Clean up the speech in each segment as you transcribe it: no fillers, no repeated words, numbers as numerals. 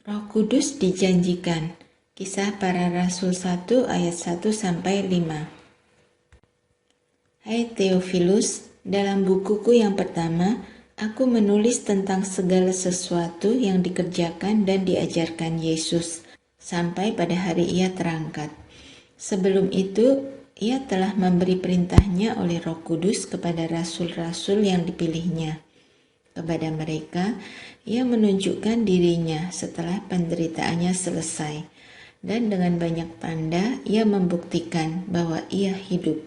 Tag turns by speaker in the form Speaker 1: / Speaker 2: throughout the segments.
Speaker 1: Roh Kudus dijanjikan. Kisah Para Rasul 1 ayat 1-5. Hai Theophilus, dalam bukuku yang pertama, aku menulis tentang segala sesuatu yang dikerjakan dan diajarkan Yesus sampai pada hari ia terangkat. Sebelum itu, ia telah memberi perintahnya oleh Roh Kudus kepada rasul-rasul yang dipilihnya. Kepada mereka, ia menunjukkan dirinya setelah penderitaannya selesai, dan dengan banyak tanda ia membuktikan bahwa ia hidup.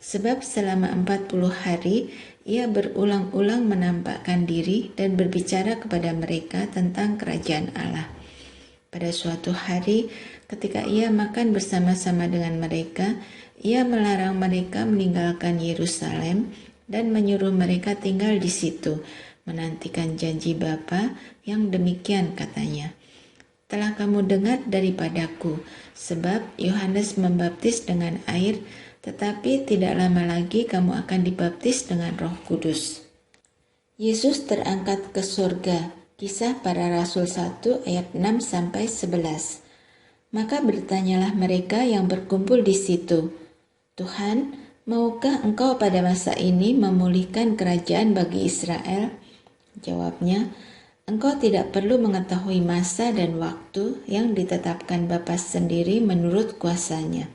Speaker 1: Sebab selama 40 hari, ia berulang-ulang menampakkan diri dan berbicara kepada mereka tentang kerajaan Allah. Pada suatu hari, ketika ia makan bersama-sama dengan mereka, ia melarang mereka meninggalkan Yerusalem dan menyuruh mereka tinggal di situ, menantikan janji Bapa yang demikian katanya. Telah kamu dengar daripadaku, sebab Yohanes membaptis dengan air, tetapi tidak lama lagi kamu akan dibaptis dengan Roh Kudus. Yesus terangkat ke surga. Kisah Para Rasul 1 ayat 6-11. Maka bertanyalah mereka yang berkumpul di situ, Tuhan, maukah engkau pada masa ini memulihkan kerajaan bagi Israel? Jawabnya, engkau tidak perlu mengetahui masa dan waktu yang ditetapkan Bapa sendiri menurut kuasanya.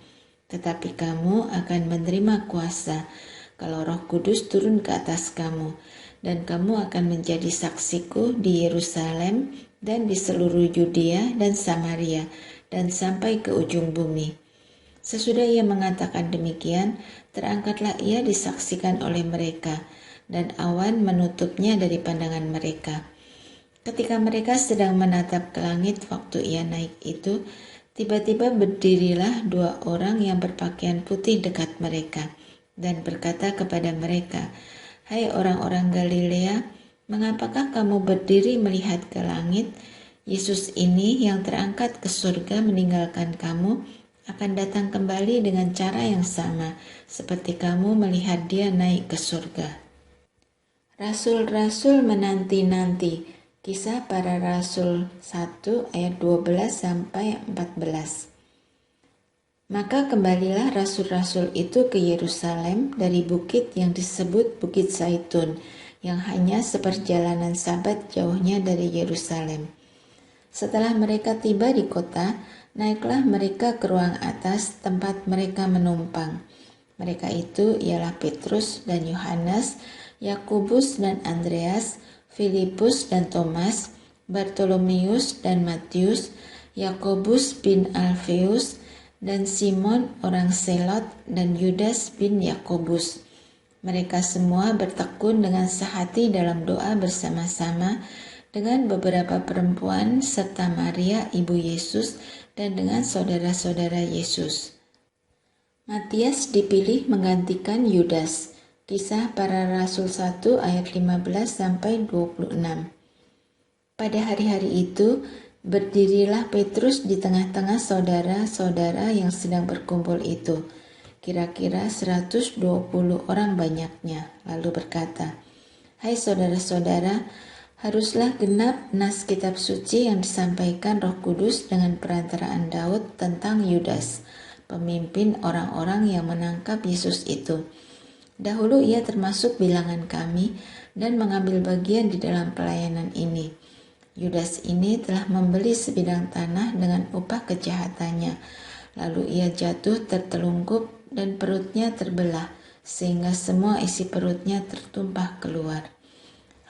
Speaker 1: Tetapi kamu akan menerima kuasa kalau Roh Kudus turun ke atas kamu, dan kamu akan menjadi saksiku di Yerusalem dan di seluruh Yudea dan Samaria dan sampai ke ujung bumi. Sesudah ia mengatakan demikian, terangkatlah ia disaksikan oleh mereka, dan awan menutupnya dari pandangan mereka. Ketika mereka sedang menatap ke langit waktu ia naik itu, tiba-tiba berdirilah 2 orang yang berpakaian putih dekat mereka, dan berkata kepada mereka, Hai orang-orang Galilea, mengapakah kamu berdiri melihat ke langit? Yesus ini yang terangkat ke surga meninggalkan kamu, akan datang kembali dengan cara yang sama, seperti kamu melihat dia naik ke surga. Rasul-rasul menanti-nanti. Kisah Para Rasul 1 ayat 12-14. Maka kembalilah rasul-rasul itu ke Yerusalem dari bukit yang disebut Bukit Zaitun, yang hanya seperjalanan sabat jauhnya dari Yerusalem. Setelah mereka tiba di kota, naiklah mereka ke ruang atas tempat mereka menumpang. Mereka itu ialah Petrus dan Yohanes, Yakobus dan Andreas, Filipus dan Thomas, Bartolomeus dan Matius, Yakobus bin Alfeus, dan Simon orang Selot, dan Yudas bin Yakobus. Mereka semua bertekun dengan sehati dalam doa bersama-sama dengan beberapa perempuan serta Maria ibu Yesus dan dengan saudara-saudara Yesus. Matias dipilih menggantikan Yudas. Kisah Para Rasul 1 ayat 15-26. Pada hari-hari itu, berdirilah Petrus di tengah-tengah saudara-saudara yang sedang berkumpul itu, kira-kira 120 orang banyaknya, lalu berkata, Hai saudara-saudara, haruslah genap nas kitab suci yang disampaikan Roh Kudus dengan perantaraan Daud tentang Yudas, pemimpin orang-orang yang menangkap Yesus itu. Dahulu ia termasuk bilangan kami dan mengambil bagian di dalam pelayanan ini. Yudas ini telah membeli sebidang tanah dengan upah kejahatannya. Lalu ia jatuh tertelungkup dan perutnya terbelah, sehingga semua isi perutnya tertumpah keluar.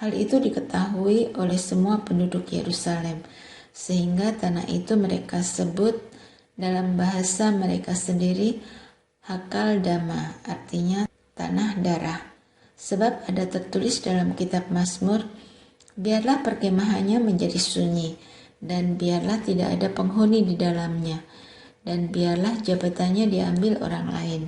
Speaker 1: Hal itu diketahui oleh semua penduduk Yerusalem, sehingga tanah itu mereka sebut dalam bahasa mereka sendiri Hakal Dama, artinya tanah darah. Sebab ada tertulis dalam kitab Mazmur, biarlah perkemahannya menjadi sunyi, dan biarlah tidak ada penghuni di dalamnya, dan biarlah jabatannya diambil orang lain.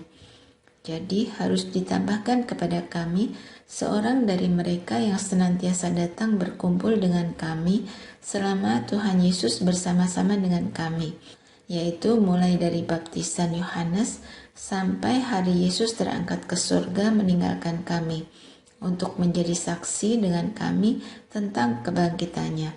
Speaker 1: Jadi harus ditambahkan kepada kami seorang dari mereka yang senantiasa datang berkumpul dengan kami selama Tuhan Yesus bersama-sama dengan kami, yaitu mulai dari baptisan Yohanes sampai hari Yesus terangkat ke surga meninggalkan kami, untuk menjadi saksi dengan kami tentang kebangkitannya.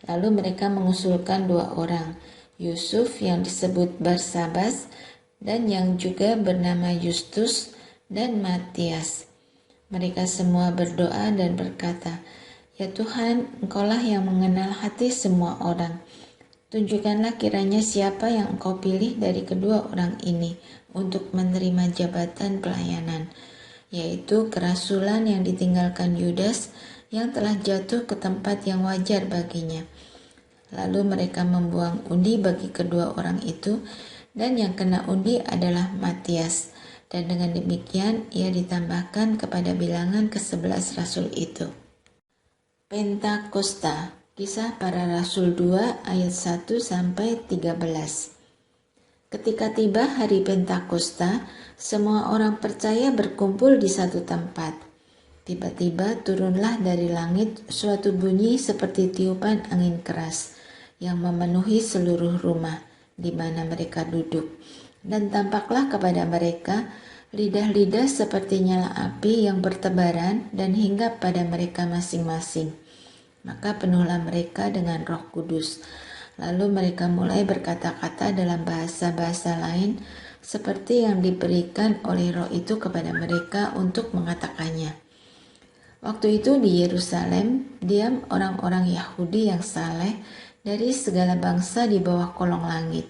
Speaker 1: Lalu mereka mengusulkan 2 orang, Yusuf yang disebut Barsabas dan yang juga bernama Justus dan Matias. Mereka semua berdoa dan berkata, "Ya Tuhan, Engkaulah yang mengenal hati semua orang. Tunjukkanlah kiranya siapa yang Engkau pilih dari kedua orang ini untuk menerima jabatan pelayanan, yaitu kerasulan yang ditinggalkan Yudas yang telah jatuh ke tempat yang wajar baginya." Lalu mereka membuang undi bagi kedua orang itu, dan yang kena undi adalah Matias. Dan dengan demikian ia ditambahkan kepada bilangan ke-11 rasul itu. Pentakosta, Kisah Para Rasul 2 ayat 1 sampai 13. Ketika tiba hari Pentakosta, semua orang percaya berkumpul di satu tempat. Tiba-tiba turunlah dari langit suatu bunyi seperti tiupan angin keras yang memenuhi seluruh rumah di mana mereka duduk. Dan tampaklah kepada mereka lidah-lidah seperti nyala api yang bertebaran dan hinggap pada mereka masing-masing. Maka penuhlah mereka dengan Roh Kudus. Lalu mereka mulai berkata-kata dalam bahasa-bahasa lain seperti yang diberikan oleh Roh itu kepada mereka untuk mengatakannya. Waktu itu di Yerusalem diam orang-orang Yahudi yang saleh dari segala bangsa di bawah kolong langit.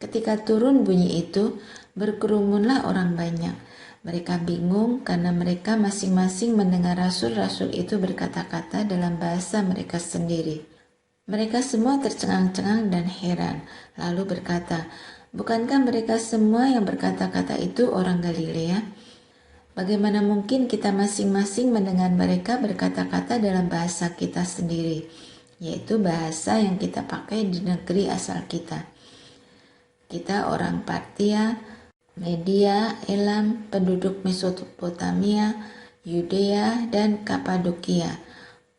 Speaker 1: Ketika turun bunyi itu, berkerumunlah orang banyak. Mereka bingung karena mereka masing-masing mendengar rasul-rasul itu berkata-kata dalam bahasa mereka sendiri. Mereka semua tercengang-cengang dan heran, lalu berkata, "Bukankah mereka semua yang berkata-kata itu orang Galilea? Bagaimana mungkin kita masing-masing mendengar mereka berkata-kata dalam bahasa kita sendiri, yaitu bahasa yang kita pakai di negeri asal kita? Kita orang Partia, Media, Elam, penduduk Mesopotamia, Yudea dan Kapadokia,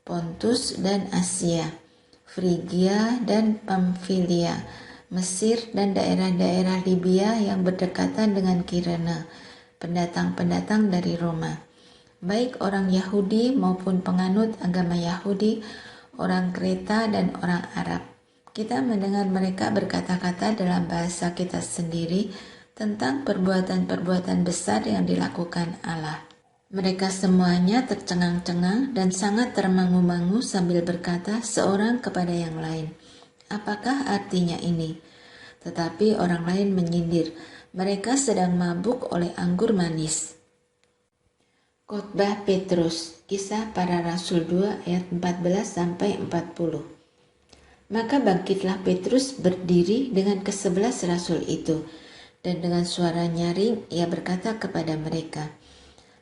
Speaker 1: Pontus dan Asia, Frigia dan Pamfilia, Mesir dan daerah-daerah Libya yang berdekatan dengan Kirene, pendatang-pendatang dari Roma, baik orang Yahudi maupun penganut agama Yahudi, orang Kreta dan orang Arab. Kita mendengar mereka berkata-kata dalam bahasa kita sendiri tentang perbuatan-perbuatan besar yang dilakukan Allah." Mereka semuanya tercengang-cengang dan sangat termangu-mangu sambil berkata seorang kepada yang lain, "Apakah artinya ini?" Tetapi orang lain menyindir, "Mereka sedang mabuk oleh anggur manis." Khotbah Petrus, Kisah Para Rasul 2 ayat 14-40. Maka bangkitlah Petrus berdiri dengan ke-11 rasul itu, dan dengan suara nyaring ia berkata kepada mereka,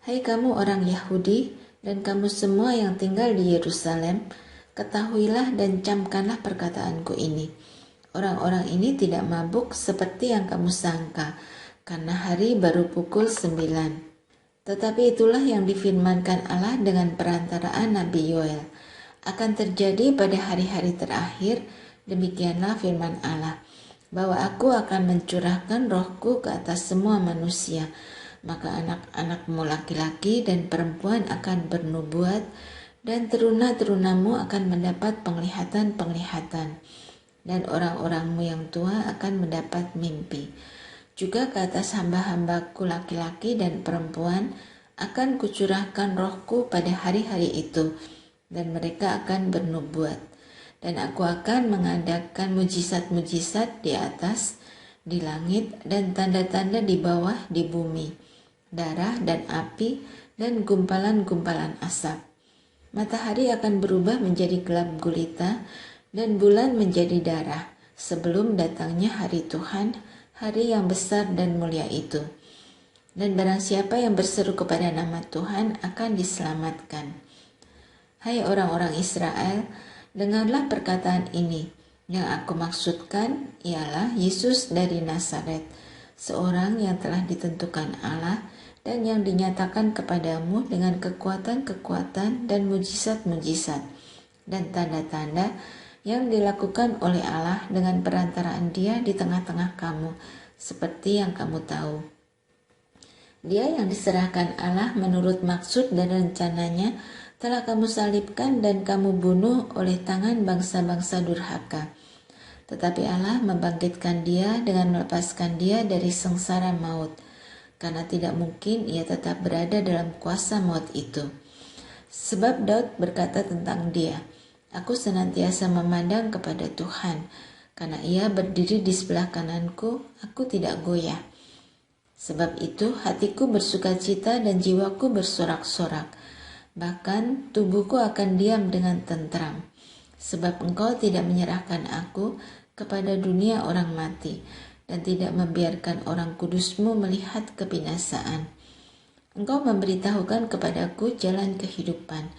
Speaker 1: "Hai kamu orang Yahudi dan kamu semua yang tinggal di Yerusalem, ketahuilah dan camkanlah perkataanku ini. Orang-orang ini tidak mabuk seperti yang kamu sangka, karena hari baru pukul 9. Tetapi itulah yang difirmankan Allah dengan perantaraan Nabi Yoel. Akan terjadi pada hari-hari terakhir, demikianlah firman Allah, bahwa aku akan mencurahkan rohku ke atas semua manusia. Maka anak-anakmu laki-laki dan perempuan akan bernubuat, dan teruna-terunamu akan mendapat penglihatan-penglihatan, dan orang-orangmu yang tua akan mendapat mimpi. Juga ke atas hamba-hambaku laki-laki dan perempuan akan kucurahkan rohku pada hari-hari itu, dan mereka akan bernubuat. Dan aku akan mengadakan mujizat-mujizat di atas, di langit, dan tanda-tanda di bawah di bumi, darah dan api, dan gumpalan-gumpalan asap. Matahari akan berubah menjadi gelap gulita, dan bulan menjadi darah, sebelum datangnya hari Tuhan, hari yang besar dan mulia itu. Dan barang siapa yang berseru kepada nama Tuhan akan diselamatkan. Hai orang-orang Israel, dengarlah perkataan ini. Yang aku maksudkan ialah Yesus dari Nazaret, seorang yang telah ditentukan Allah dan yang dinyatakan kepadamu dengan kekuatan-kekuatan dan mujizat-mujizat dan tanda-tanda yang dilakukan oleh Allah dengan perantaraan Dia di tengah-tengah kamu, seperti yang kamu tahu. Dia yang diserahkan Allah menurut maksud dan rencananya telah kamu salibkan dan kamu bunuh oleh tangan bangsa-bangsa durhaka. Tetapi Allah membangkitkan dia dengan melepaskan dia dari sengsara maut, karena tidak mungkin ia tetap berada dalam kuasa maut itu. Sebab Daud berkata tentang dia, aku senantiasa memandang kepada Tuhan, karena ia berdiri di sebelah kananku, aku tidak goyah. Sebab itu hatiku bersukacita dan jiwaku bersorak-sorak, bahkan tubuhku akan diam dengan tentram. Sebab Engkau tidak menyerahkan aku kepada dunia orang mati, dan tidak membiarkan orang kudus-Mu melihat kebinasaan. Engkau memberitahukan kepadaku jalan kehidupan.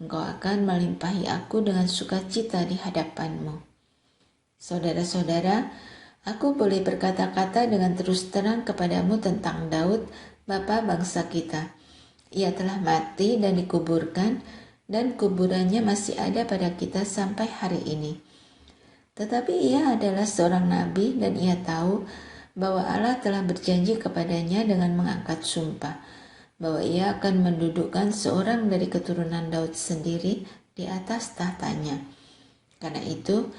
Speaker 1: Engkau akan melimpahi aku dengan sukacita di hadapan-Mu. Saudara-saudara, aku boleh berkata-kata dengan terus terang kepadamu tentang Daud, bapa bangsa kita. Ia telah mati dan dikuburkan, dan kuburannya masih ada pada kita sampai hari ini. Tetapi ia adalah seorang nabi dan ia tahu bahwa Allah telah berjanji kepadanya dengan mengangkat sumpah, bahwa ia akan mendudukkan seorang dari keturunan Daud sendiri di atas tahtanya. Karena itu,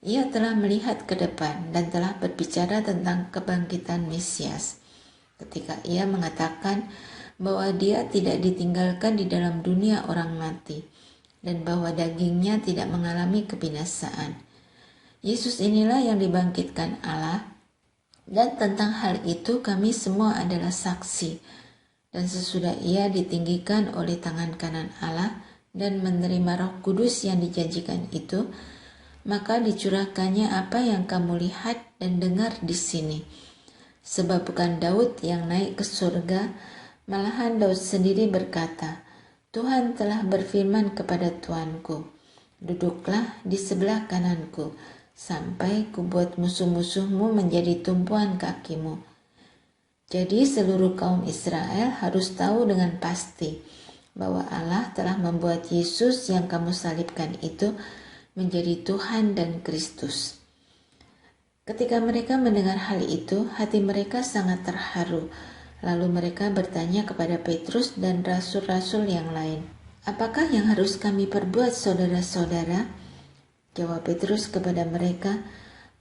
Speaker 1: ia telah melihat ke depan dan telah berbicara tentang kebangkitan Mesias, ketika ia mengatakan bahwa dia tidak ditinggalkan di dalam dunia orang mati, dan bahwa dagingnya tidak mengalami kebinasaan. Yesus inilah yang dibangkitkan Allah, dan tentang hal itu kami semua adalah saksi. Dan sesudah ia ditinggikan oleh tangan kanan Allah dan menerima Roh Kudus yang dijanjikan itu, maka dicurahkannya apa yang kamu lihat dan dengar di sini. Sebab bukan Daud yang naik ke surga, malahan Daud sendiri berkata, Tuhan telah berfirman kepada Tuanku, duduklah di sebelah kananku, sampai kubuat musuh-musuhmu menjadi tumpuan kakimu. Jadi seluruh kaum Israel harus tahu dengan pasti bahwa Allah telah membuat Yesus yang kamu salibkan itu menjadi Tuhan dan Kristus. Ketika mereka mendengar hal itu, hati mereka sangat terharu. Lalu mereka bertanya kepada Petrus dan rasul-rasul yang lain, apakah yang harus kami perbuat, saudara-saudara? Jawab Petrus kepada mereka,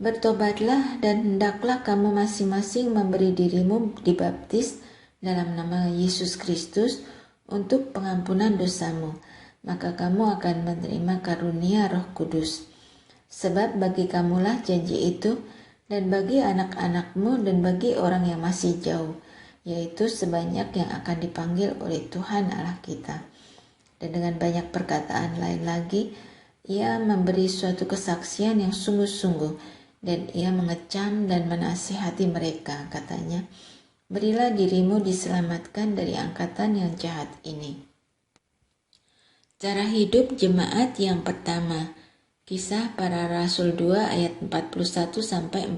Speaker 1: bertobatlah dan hendaklah kamu masing-masing memberi dirimu dibaptis dalam nama Yesus Kristus untuk pengampunan dosamu. Maka kamu akan menerima karunia Roh Kudus. Sebab bagi kamulah janji itu, dan bagi anak-anakmu dan bagi orang yang masih jauh, yaitu sebanyak yang akan dipanggil oleh Tuhan Allah kita. Dan dengan banyak perkataan lain lagi, ia memberi suatu kesaksian yang sungguh-sungguh, dan ia mengecam dan menasihati mereka, katanya, berilah dirimu diselamatkan dari angkatan yang jahat ini. Cara hidup jemaat yang pertama. Kisah Para Rasul 2 ayat 41-47.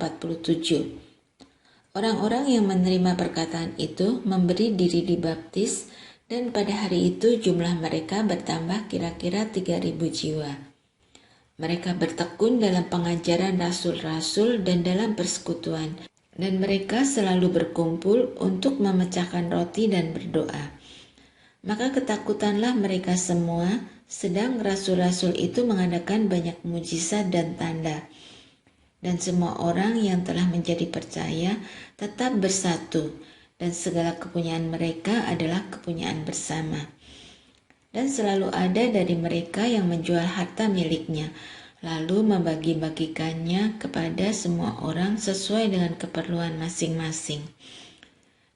Speaker 1: Orang-orang yang menerima perkataan itu memberi diri dibaptis, dan pada hari itu jumlah mereka bertambah kira-kira 3.000 jiwa. Mereka bertekun dalam pengajaran rasul-rasul dan dalam persekutuan, dan mereka selalu berkumpul untuk memecahkan roti dan berdoa. Maka ketakutanlah mereka semua, sedang rasul-rasul itu mengadakan banyak mujizat dan tanda. Dan semua orang yang telah menjadi percaya tetap bersatu, dan segala kepunyaan mereka adalah kepunyaan bersama. Dan selalu ada dari mereka yang menjual harta miliknya, lalu membagi-bagikannya kepada semua orang sesuai dengan keperluan masing-masing.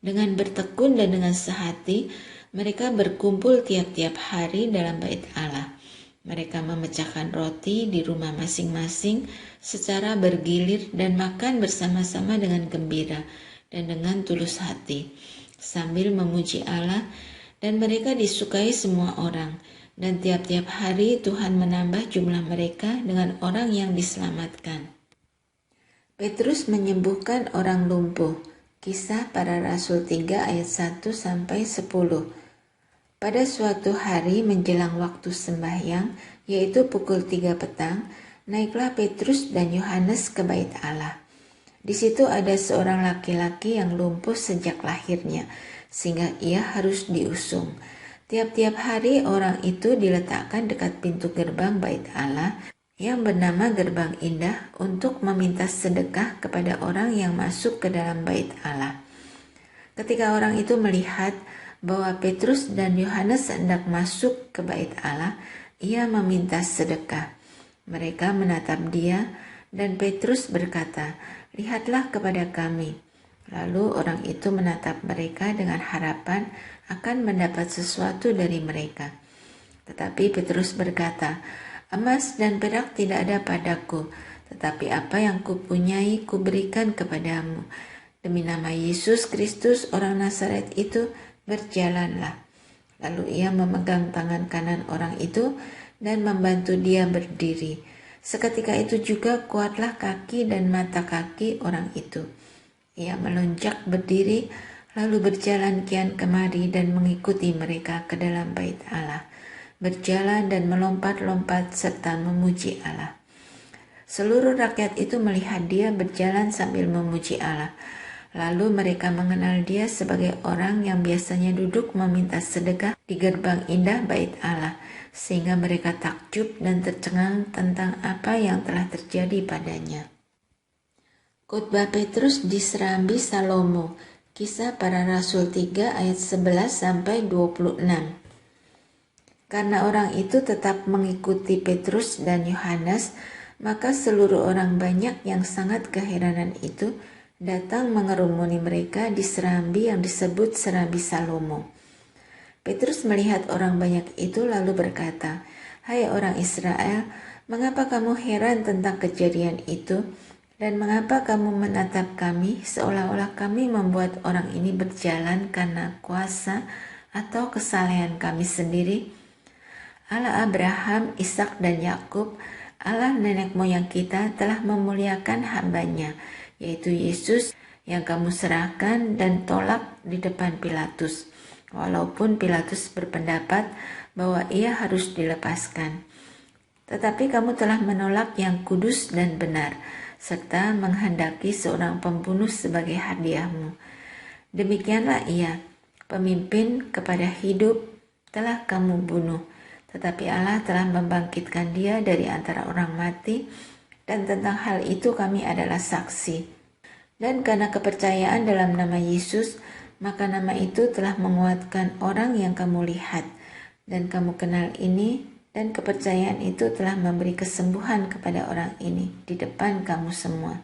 Speaker 1: Dengan bertekun dan dengan sehati, mereka berkumpul tiap-tiap hari dalam bait Allah. Mereka memecahkan roti di rumah masing-masing secara bergilir dan makan bersama-sama dengan gembira dan dengan tulus hati, sambil memuji Allah, dan mereka disukai semua orang. Dan tiap-tiap hari Tuhan menambah jumlah mereka dengan orang yang diselamatkan. Petrus menyembuhkan orang lumpuh. Kisah Para Rasul 3 ayat 1-10. Pada suatu hari menjelang waktu sembahyang, yaitu pukul 3 petang, naiklah Petrus dan Yohanes ke bait Allah. Di situ ada seorang laki-laki yang lumpuh sejak lahirnya, sehingga ia harus diusung. Tiap-tiap hari orang itu diletakkan dekat pintu gerbang bait Allah yang bernama Gerbang Indah untuk meminta sedekah kepada orang yang masuk ke dalam bait Allah. Ketika orang itu melihat bahwa Petrus dan Yohanes hendak masuk ke bait Allah, ia meminta sedekah. Mereka menatap dia dan Petrus berkata, "Lihatlah kepada kami." Lalu orang itu menatap mereka dengan harapan akan mendapat sesuatu dari mereka. Tetapi Petrus berkata, "Emas dan perak tidak ada padaku, tetapi apa yang kupunyai kuberikan kepadamu. Demi nama Yesus Kristus orang Nazaret itu, berjalanlah." Lalu ia memegang tangan kanan orang itu dan membantu dia berdiri. Seketika itu juga kuatlah kaki dan mata kaki orang itu. Ia melonjak berdiri, lalu berjalan kian kemari dan mengikuti mereka ke dalam bait Allah, berjalan dan melompat-lompat serta memuji Allah. Seluruh rakyat itu melihat dia berjalan sambil memuji Allah. Lalu mereka mengenal dia sebagai orang yang biasanya duduk meminta sedekah di gerbang indah bait Allah, sehingga mereka takjub dan tercengang tentang apa yang telah terjadi padanya. Khotbah Petrus di Serambi Salomo, Kisah Para Rasul 3 ayat 11-26. Karena orang itu tetap mengikuti Petrus dan Yohanes, maka seluruh orang banyak yang sangat keheranan itu datang mengerumuni mereka di serambi yang disebut Serambi Salomo. Petrus melihat orang banyak itu lalu berkata, "Hai orang Israel, mengapa kamu heran tentang kejadian itu? Dan mengapa kamu menatap kami seolah-olah kami membuat orang ini berjalan karena kuasa atau kesalehan kami sendiri? Allah Abraham, Ishak dan Yakub, Allah nenek moyang kita telah memuliakan hamba-Nya, yaitu Yesus yang kamu serahkan dan tolak di depan Pilatus, walaupun Pilatus berpendapat bahwa ia harus dilepaskan. Tetapi kamu telah menolak yang kudus dan benar, serta menghendaki seorang pembunuh sebagai hadiahmu. Demikianlah ia, pemimpin kepada hidup, telah kamu bunuh, tetapi Allah telah membangkitkan dia dari antara orang mati, dan tentang hal itu kami adalah saksi. Dan karena kepercayaan dalam nama Yesus, maka nama itu telah menguatkan orang yang kamu lihat, dan kamu kenal ini, dan kepercayaan itu telah memberi kesembuhan kepada orang ini di depan kamu semua.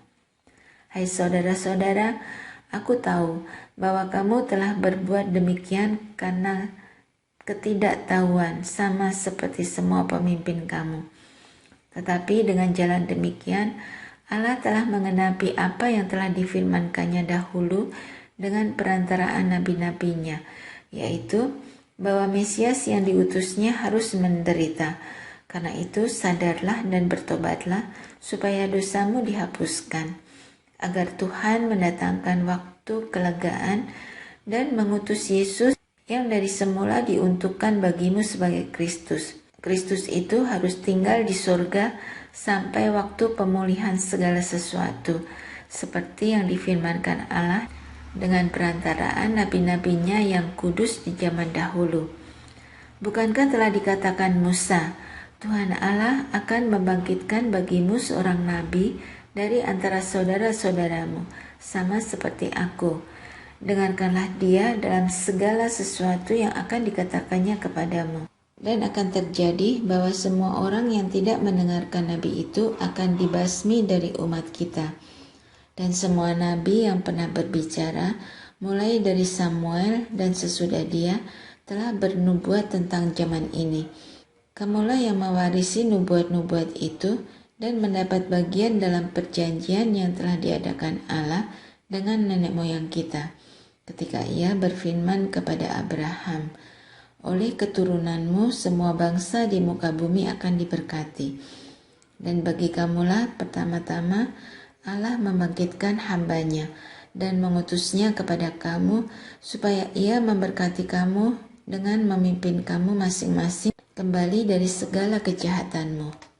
Speaker 1: Hai saudara-saudara, aku tahu bahwa kamu telah berbuat demikian karena ketidaktahuan, sama seperti semua pemimpin kamu. Tetapi dengan jalan demikian, Allah telah mengenapi apa yang telah difirmankannya dahulu dengan perantaraan nabi-nabinya, yaitu bahwa Mesias yang diutusnya harus menderita. Karena itu sadarlah dan bertobatlah supaya dosamu dihapuskan, agar Tuhan mendatangkan waktu kelegaan dan mengutus Yesus yang dari semula diuntukkan bagimu sebagai Kristus. Kristus itu harus tinggal di surga sampai waktu pemulihan segala sesuatu, seperti yang difirmankan Allah dengan perantaraan nabi-nabinya yang kudus di zaman dahulu. Bukankah telah dikatakan Musa, Tuhan Allah akan membangkitkan bagimu seorang nabi dari antara saudara-saudaramu, sama seperti aku. Dengarkanlah dia dalam segala sesuatu yang akan dikatakannya kepadamu. Dan akan terjadi bahwa semua orang yang tidak mendengarkan nabi itu akan dibasmi dari umat kita. Dan semua nabi yang pernah berbicara, mulai dari Samuel dan sesudah dia, telah bernubuat tentang zaman ini. Kamulah yang mewarisi nubuat-nubuat itu dan mendapat bagian dalam perjanjian yang telah diadakan Allah dengan nenek moyang kita, ketika ia berfirman kepada Abraham, "Oleh keturunanmu semua bangsa di muka bumi akan diberkati." Dan bagi kamulah pertama-tama Allah membangkitkan hamba-Nya dan mengutusnya kepada kamu supaya ia memberkati kamu dengan memimpin kamu masing-masing kembali dari segala kejahatanmu.